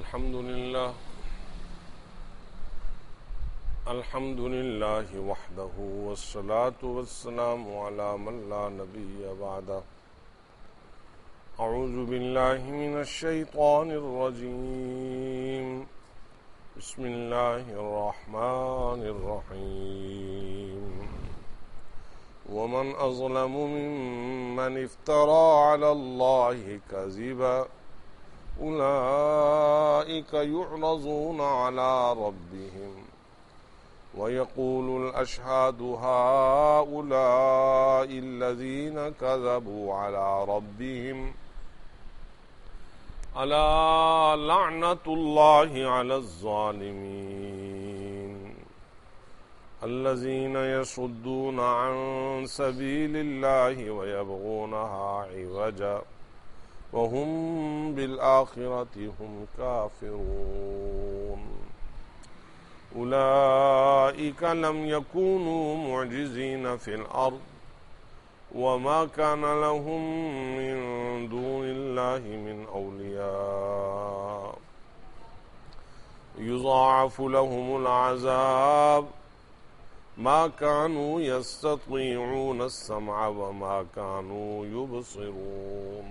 الحمد لله وحده والصلاة والسلام على من لا نبي بعده. أعوذ بالله من الشيطان الرجيم. بسم الله الرحمن الرحيم. ومن أظلم ممن افترى على الله كذبا أولئك يعرضون على ربهم ويقول الأشهاد هؤلاء الذين كذبوا على ربهم ألا لعنة الله على الظالمين الذين يصدون عن سبيل الله ويبغونها عوجا وهم بالآخرة هم كافرون. أولئك لم يكونوا معجزين في الأرض وما كان لهم من دون الله من أولياء يضاعف لهم العذاب ما كانوا يستطيعون السمع وما كانوا يبصرون.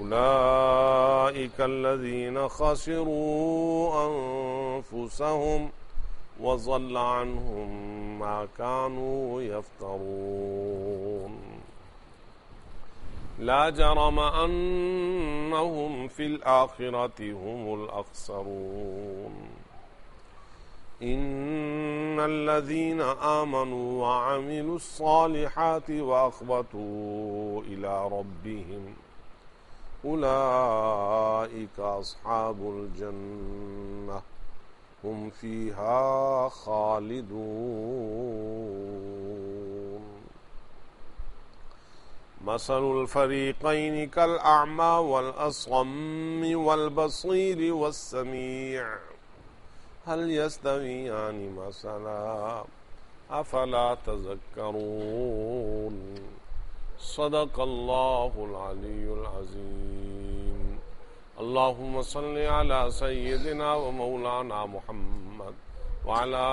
أولئك الذين خسروا أنفسهم وضل عنهم ما كانوا يفترون. لا جرم أنهم في الآخرة هم الأخسرون. إن الذين آمنوا وعملوا الصالحات وأخبتوا إلى ربهم أولئك أصحاب الجنة هم فيها خالدون. مثل الفريقين كالأعمى والأصم والبصير والسميع هل يستويان مثلا أفلا تذكرون. صدق الله العلي العظيم. اللهم صل على سيدنا ومولانا محمد وعلى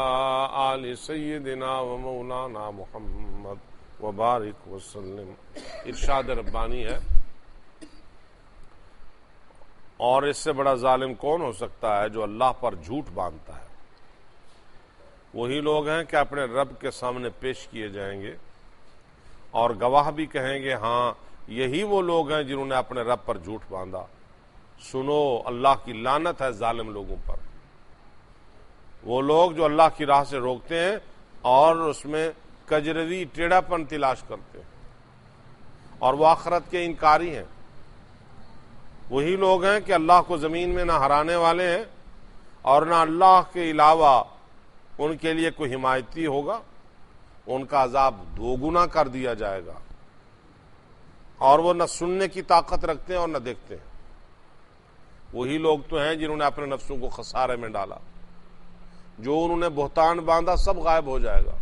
آل سيدنا ومولانا محمد وبارک وسلم. ارشاد ربانی ہے، اور اس سے بڑا ظالم کون ہو سکتا ہے جو اللہ پر جھوٹ باندھتا ہے. وہی لوگ ہیں کہ اپنے رب کے سامنے پیش کیے جائیں گے اور گواہ بھی کہیں گے ہاں یہی وہ لوگ ہیں جنہوں نے اپنے رب پر جھوٹ باندھا. سنو، اللہ کی لعنت ہے ظالم لوگوں پر. وہ لوگ جو اللہ کی راہ سے روکتے ہیں اور اس میں کجروی ٹیڑھا پن تلاش کرتے ہیں اور وہ آخرت کے انکاری ہیں. وہی لوگ ہیں کہ اللہ کو زمین میں نہ ہرانے والے ہیں اور نہ اللہ کے علاوہ ان کے لیے کوئی حمایتی ہوگا. ان کا عذاب دوگنا کر دیا جائے گا، اور وہ نہ سننے کی طاقت رکھتے ہیں اور نہ دیکھتے ہیں. وہی لوگ تو ہیں جنہوں نے اپنے نفسوں کو خسارے میں ڈالا. جو انہوں نے بہتان باندھا سب غائب ہو جائے گا.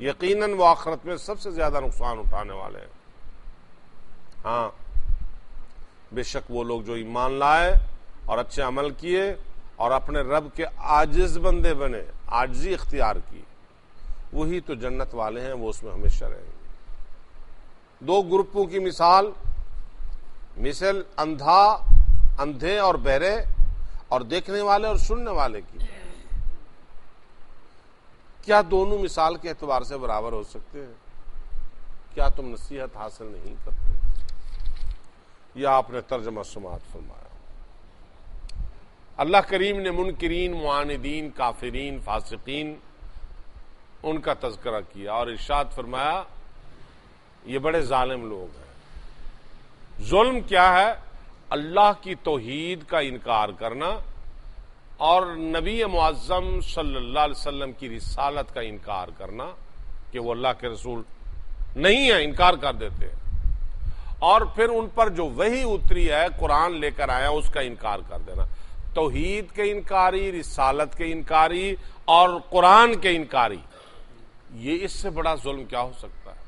یقیناً وہ آخرت میں سب سے زیادہ نقصان اٹھانے والے ہیں. ہاں، بے شک وہ لوگ جو ایمان لائے اور اچھے عمل کیے اور اپنے رب کے عاجز بندے بنے، عاجزی اختیار کی، وہی تو جنت والے ہیں، وہ اس میں ہمیشہ رہیں گے. دو گروپوں کی مثال مثل اندھے اور بہرے اور دیکھنے والے اور سننے والے کی. کیا دونوں مثال کے اعتبار سے برابر ہو سکتے ہیں؟ کیا تم نصیحت حاصل نہیں کرتے؟ یا آپ نے ترجمہ سماعت فرمایا. اللہ کریم نے منکرین، معاندین، کافرین، فاسقین ان کا تذکرہ کیا اور ارشاد فرمایا یہ بڑے ظالم لوگ ہیں. ظلم کیا ہے؟ اللہ کی توحید کا انکار کرنا اور نبی معظم صلی اللہ علیہ وسلم کی رسالت کا انکار کرنا کہ وہ اللہ کے رسول نہیں ہے، انکار کر دیتے ہیں. اور پھر ان پر جو وحی اتری ہے، قرآن لے کر آیا، اس کا انکار کر دینا. توحید کے انکاری، رسالت کے انکاری اور قرآن کے انکاری، یہ اس سے بڑا ظلم کیا ہو سکتا ہے؟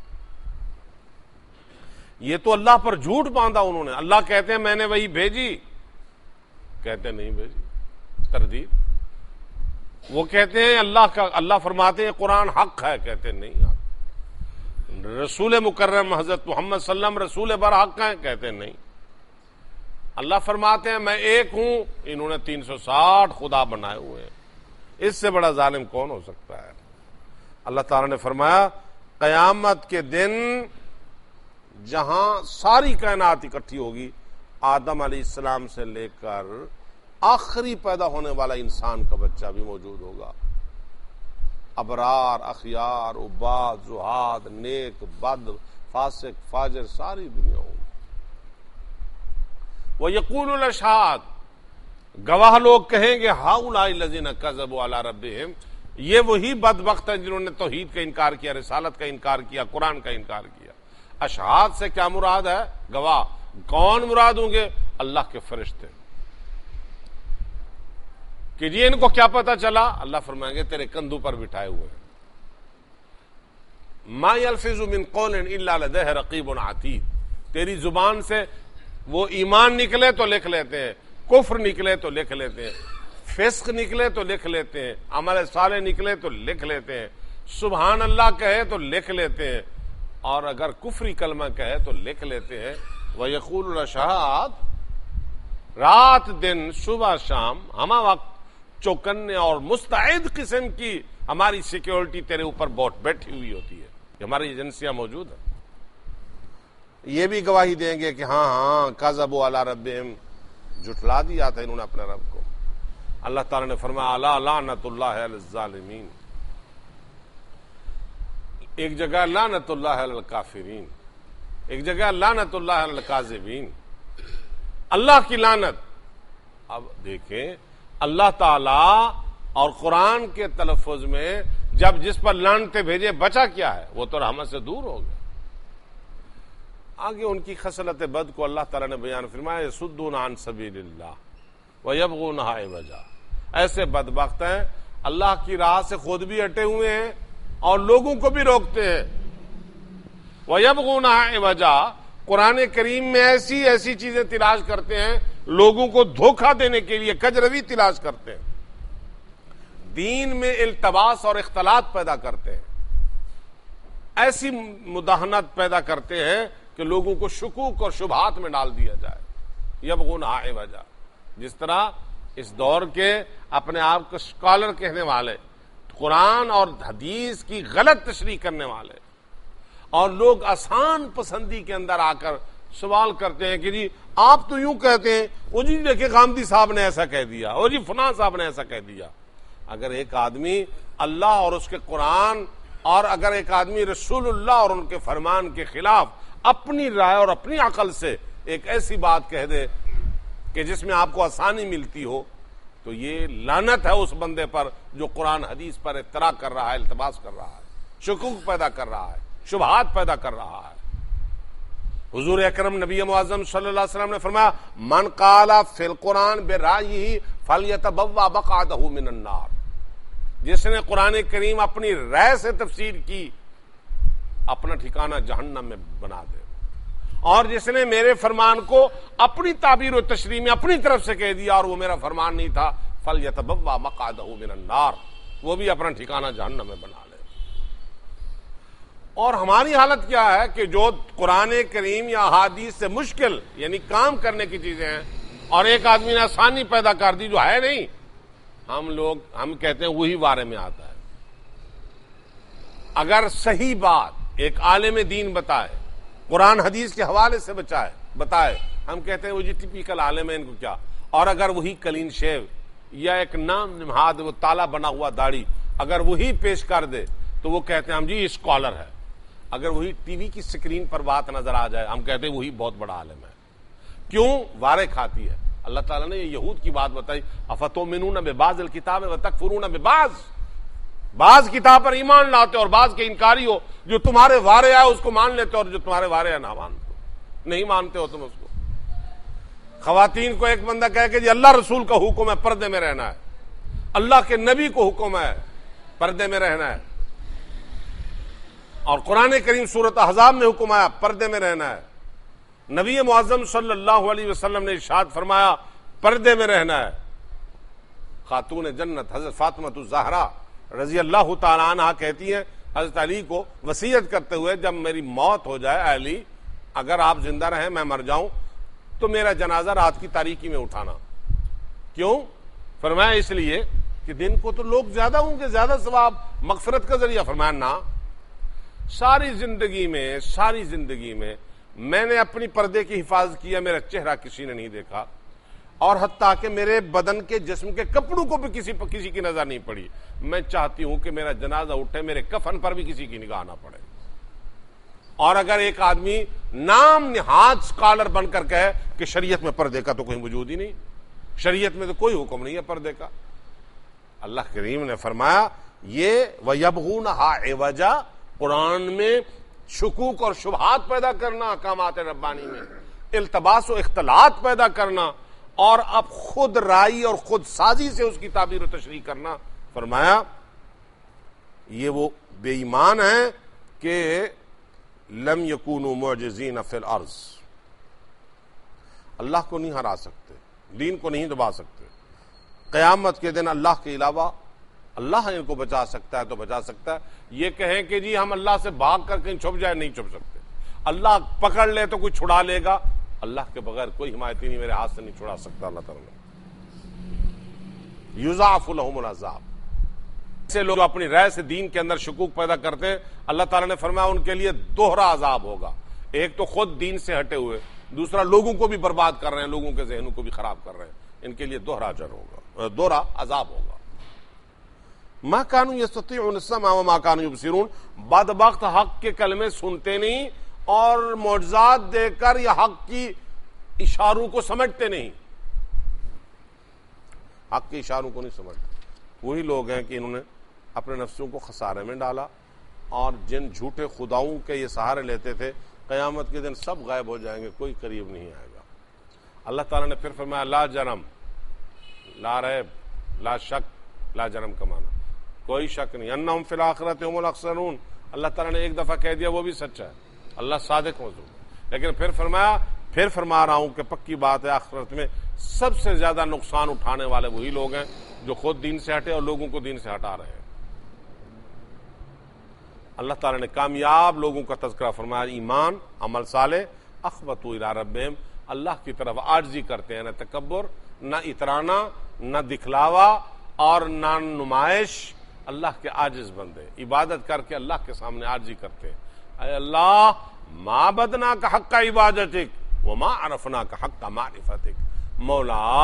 یہ تو اللہ پر جھوٹ باندھا انہوں نے. اللہ کہتے ہیں میں نے وہی بھیجی کہتے نہیں بھائی تردید. وہ کہتے ہیں اللہ فرماتے ہیں قرآن حق ہے، کہتے نہیں حق. رسول مکرم حضرت محمد صلی اللہ علیہ وسلم رسول برحق ہیں، کہتے نہیں. اللہ فرماتے ہیں میں ایک ہوں، انہوں نے 360 خدا بنائے ہوئے ہیں. اس سے بڑا ظالم کون ہو سکتا ہے؟ اللہ تعالیٰ نے فرمایا قیامت کے دن جہاں ساری کائنات اکٹھی ہوگی، آدم علیہ السلام سے لے کر آخری پیدا ہونے والا انسان کا بچہ بھی موجود ہوگا. ابرار، اخیار، عباد، زہاد، نیک، بد، فاسق، فاجر، ساری دنیا ہوگی. وَيَقُولُ الْأَشْهَادُ، گواہ لوگ کہیں گے هَؤُلَاءِ الَّذِينَ كَذَبُوا عَلَى رَبِّهِمْ، یہ وہی بدبخت ہیں جنہوں نے توحید کا انکار کیا، رسالت کا انکار کیا، قرآن کا انکار کیا. اشہاد سے کیا مراد ہے؟ گواہ. کون مراد ہوں گے؟ اللہ کے فرشتے. کہ جی ان کو کیا پتا چلا؟ اللہ فرمائیں گے تیرے کندھوں پر بٹھائے ہوئے ہیں. ما یلفظ من قول الا لدیہ رقیب عتید، تیری زبان سے وہ ایمان نکلے تو لکھ لیتے ہیں، کفر نکلے تو لکھ لیتے ہیں، فسق نکلے تو لکھ لیتے ہیں، عمل صالح نکلے تو لکھ لیتے ہیں، سبحان اللہ کہے تو لکھ لیتے ہیں، اور اگر کفری کلمہ کہے تو لکھ لیتے ہیں. وَيَقُولُ الْأَشْهَادُ، رات دن صبح شام ہمہ وقت چوکنے اور مستعد قسم کی ہماری سیکیورٹی تیرے اوپر بیٹھی ہوئی ہوتی ہے. ہماری ایجنسیاں موجود ہیں. یہ بھی گواہی دیں گے کہ ہاں کذبوا علی ربہم، جھٹلا دیا تھا انہوں نے اپنے رب کو. اللہ تعالیٰ نے فرمایا الا لعنت اللہ علی الظالمین، ایک جگہ لعنت اللہ علی الکافرین، ایک جگہ لعنت اللہ علی الکاذبین. اللہ کی لعنت. اب دیکھیں اللہ تعالی اور قرآن کے تلفظ میں جب جس پر لعنتیں بھیجے بچا کیا ہے؟ وہ تو رحمت سے دور ہو گئے. آگے ان کی خصلت بد کو اللہ تعالیٰ نے بیان فرمایا یصدون عن سبیل اللہ ویبغونها عوجا، ایسے بدبخت ہیں اللہ کی راہ سے خود بھی ہٹے ہوئے ہیں اور لوگوں کو بھی روکتے ہیں. ویبغونها عوجا، قرآن کریم میں ایسی چیزیں تلاش کرتے ہیں، لوگوں کو دھوکہ دینے کے لیے کجروی تلاش کرتے ہیں، دین میں التباس اور اختلاط پیدا کرتے ہیں، ایسی مداہنت پیدا کرتے ہیں کہ لوگوں کو شکوک اور شبہات میں ڈال دیا جائے. یبغونها عوجا، جس طرح اس دور کے اپنے آپ کو اسکالر کہنے والے، قرآن اور حدیث کی غلط تشریح کرنے والے اور لوگ آسان پسندی کے اندر آ کر سوال کرتے ہیں کہ جی آپ تو یوں کہتے ہیں، وہ جی دیکھیں غامدی صاحب نے ایسا کہہ دیا، اور جی فلاں صاحب نے ایسا کہہ دیا. اگر ایک آدمی اللہ اور اس کے قرآن، اور اگر ایک آدمی رسول اللہ اور ان کے فرمان کے خلاف اپنی رائے اور اپنی عقل سے ایک ایسی بات کہہ دے کہ جس میں آپ کو آسانی ملتی ہو، تو یہ لعنت ہے اس بندے پر جو قرآن حدیث پر اطراء کر رہا ہے، التباس کر رہا ہے، شکوک پیدا کر رہا ہے، شبہات پیدا کر رہا ہے. حضور اکرم نبی معظم صلی اللہ علیہ وسلم نے فرمایا من قال فی القرآن برائیہ فلیتبوأ مقعدہ من النار، جس نے قرآن کریم اپنی رائے سے تفسیر کی اپنا ٹھکانہ جہنم میں بنا دے، اور جس نے میرے فرمان کو اپنی تعبیر و تشریح میں اپنی طرف سے کہہ دیا اور وہ میرا فرمان نہیں تھا، فلیتبوأ مقعدہ من النار، وہ بھی اپنا ٹھکانہ جہنم میں بنا لے. اور ہماری حالت کیا ہے کہ جو قرآن کریم یا احادیث سے مشکل یعنی کام کرنے کی چیزیں ہیں اور ایک آدمی نے آسانی پیدا کر دی جو ہے نہیں، ہم کہتے ہیں وہی بارے میں آتا ہے. اگر صحیح بات ایک عالم دین بتائے، قرآن حدیث کے حوالے سے بتائے، ہم کہتے ہیں وہ جی ٹپیکل عالم ہے، ان کو کیا. اور اگر وہی کلین شیو یا ایک نام نمہاد وہ تالا بنا ہوا داڑھی اگر وہی پیش کر دے تو وہ کہتے ہیں ہم جی اسکالر ہے. اگر وہی ٹی وی کی سکرین پر بات نظر آ جائے ہم کہتے ہیں وہی بہت بڑا عالم ہے. کیوں؟ وارے کھاتی ہے. اللہ تعالیٰ نے یہ یہود کی بات بتائی افتؤمنون ببعض الکتاب وتکفرون ببعض، بعض کتاب پر ایمان لاتے اور بعض کے انکاری ہو، جو تمہارے وارے آئے اس کو مان لیتے اور جو تمہارے وارے آئے نہیں مانتے ہو تم اس کو. خواتین کو ایک بندہ کہے کہ جی اللہ رسول کا حکم ہے پردے میں رہنا ہے، اللہ کے نبی کو حکم ہے پردے میں رہنا ہے، اور قرآن کریم سورۃ احزاب میں حکم آیا پردے میں رہنا ہے. نبی معظم صلی اللہ علیہ وسلم نے ارشاد فرمایا پردے میں رہنا ہے. خاتون جنت حضرت فاطمہ الزہرا رضی اللہ تعالیٰ عنہ کہتی ہیں حضرت علی کو وصیت کرتے ہوئے, جب میری موت ہو جائے اے علی, اگر آپ زندہ رہیں میں مر جاؤں تو میرا جنازہ رات کی تاریکی میں اٹھانا. کیوں؟ فرمایا اس لیے کہ دن کو تو لوگ زیادہ ہوں گے, زیادہ ثواب, مغفرت کا ذریعہ. فرمایا نہ, ساری زندگی میں میں نے اپنی پردے کی حفاظت کیا, میرا چہرہ کسی نے نہیں دیکھا, اور حتیٰ کہ میرے بدن کے جسم کے کپڑوں کو بھی کسی کی نظر نہیں پڑی. میں چاہتی ہوں کہ میرا جنازہ اٹھے, میرے کفن پر بھی کسی کی نگاہ نہ پڑے. اور اگر ایک آدمی نام نہاد اسکالر بن کر کہے کہ شریعت میں پردے کا تو کوئی وجود ہی نہیں, شریعت میں تو کوئی حکم نہیں ہے پردے کا, اللہ کریم نے فرمایا یہ وَيَبْغُونَهَا عِوَجًا, قرآن میں شکوک اور شبہات پیدا کرنا, احکامات ربانی میں التباس و اختلاط پیدا کرنا, اور اب خود رائی اور خود سازی سے اس کی تعبیر و تشریح کرنا. فرمایا یہ وہ بے ایمان ہیں کہ لم یکونوا معجزین فی الارض, اللہ کو نہیں ہرا سکتے, دین کو نہیں دبا سکتے. قیامت کے دن اللہ کے علاوہ اللہ ان کو بچا سکتا ہے تو بچا سکتا ہے. یہ کہیں کہ جی ہم اللہ سے بھاگ کر کہیں چھپ جائے, نہیں چھپ سکتے. اللہ پکڑ لے تو کوئی چھڑا لے گا, اللہ کے بغیر کوئی حمایتی نہیں, میرے ہاتھ سے نہیں چھڑا سکتا اللہ تعالیٰ نے. یضاعف لهم العذاب, ایسے لوگ جو اپنی رائے سے دین کے اندر شکوک پیدا کرتے ہیں, اللہ تعالیٰ نے فرمایا ان کے لیے دوہرا عذاب ہوگا. ایک تو خود دین سے ہٹے ہوئے, دوسرا لوگوں کو بھی برباد کر رہے ہیں, لوگوں کے ذہنوں کو بھی خراب کر رہے ہیں. ان کے لیے دوہرا اجر ہوگا, دوہرا عذاب ہوگا. ما كانوا يستطيعون السمع وما كانوا يبصرون, بدبخت حق کے کلمے سنتے نہیں اور معجزات دے کر یا حق کی اشاروں کو سمجھتے نہیں, حق کے اشاروں کو نہیں سمجھتے. وہی لوگ ہیں کہ انہوں نے اپنے نفسوں کو خسارے میں ڈالا, اور جن جھوٹے خداؤں کے یہ سہارے لیتے تھے, قیامت کے دن سب غائب ہو جائیں گے, کوئی قریب نہیں آئے گا. اللہ تعالیٰ نے پھر فرمایا لا جرم, لا ریب, لا شک, لا جرم کا معنی کوئی شک نہیں, انہم فی الآخرۃ هم الاخسرون. اللہ تعالیٰ نے ایک دفعہ کہہ دیا وہ بھی سچا ہے, اللہ صادق موضوع. لیکن پھر فرمایا, پھر فرما رہا ہوں کہ پکی بات ہے آخرت میں سب سے زیادہ نقصان اٹھانے والے وہی لوگ ہیں جو خود دین سے ہٹے اور لوگوں کو دین سے ہٹا رہے ہیں. اللہ تعالیٰ نے کامیاب لوگوں کا تذکرہ فرمایا, ایمان, عمل صالح, اخبتوا الی ربہم, اللہ کی طرف عاجزی کرتے ہیں, نہ تکبر, نہ اترانا, نہ دکھلاوا اور نہ نمائش. اللہ کے عاجز بندے عبادت کر کے اللہ کے سامنے عاجزی کرتے ہیں. اے اللہ ما بدنا کا حق عبادتک وما عرفنا کا حق معرفتک, مولا